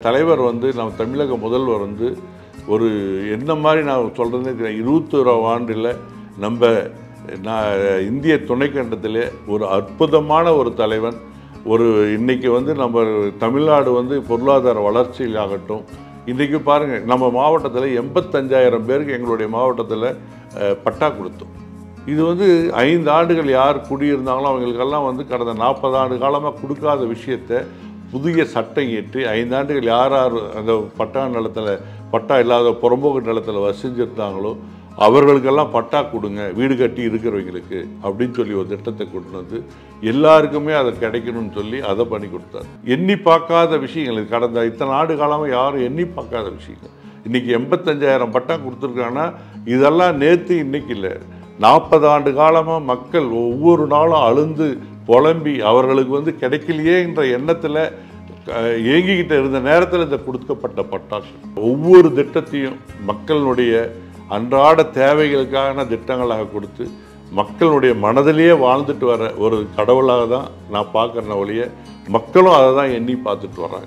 தலைவர் நம்ம தமிழக முதல்வர் ஒரு என்ன மாதிரி நான் சொல்கிறேன்னு 21ஆம் ஆண்டில் நம்ம இந்திய துணைக்கண்டத்திலே ஒரு அற்புதமான ஒரு தலைவன். இன்னைக்கு நம்ம தமிழ்நாடு பொருளாதார வளர்ச்சியில் ஆகட்டும். இன்றைக்கி பாருங்கள், நம்ம மாவட்டத்தில் 85,000 பேருக்கு எங்களுடைய மாவட்டத்தில் பட்டா கொடுத்தோம். இது 5 ஆண்டுகள் யார் குடியிருந்தாங்களோ அவங்களுக்கெல்லாம் கடந்த 40 ஆண்டு காலமாக கொடுக்காத விஷயத்தை புதிய சட்டம் ஏற்றி 5 ஆண்டுகள் யார் அந்த பட்டா இல்லாத புறம்போக்கு நிலத்தில் வசிஞ்சிருந்தாங்களோ அவர்களுக்கெல்லாம் பட்டா கொடுங்க, வீடு கட்டி இருக்கிறவங்களுக்கு அப்படின்னு சொல்லி ஒரு திட்டத்தை கொண்டு எல்லாருக்குமே அதை கிடைக்கணும்னு சொல்லி அதை பண்ணி கொடுத்தாரு. எண்ணி பார்க்காத விஷயங்கள், கடந்த இத்தனை ஆண்டு காலமாக யாரும் எண்ணி பார்க்காத விஷயங்கள். இன்றைக்கி 85,000 பட்டா கொடுத்துருக்காங்கன்னா இதெல்லாம் நேற்று இன்றைக்கி இல்லை, 40 ஆண்டு காலமாக மக்கள் ஒவ்வொரு நாளும் அழுந்து புலம்பி அவர்களுக்கு கிடைக்கலையே என்ற எண்ணத்தில் ஏங்கிக்கிட்ட இருந்த நேரத்தில் இந்த கொடுக்கப்பட்ட பட்டாக்கள் ஒவ்வொரு திட்டத்தையும் மக்களுடைய அன்றாட தேவைகளுக்கான திட்டங்களாக கொடுத்து மக்களுடைய மனதிலேயே வாழ்ந்துட்டு வர ஒரு கடவுளாக தான் நான் பார்க்குறேன் ஒழிய மக்களும் அதை தான் எண்ணி பார்த்துட்டு வர்றாங்க.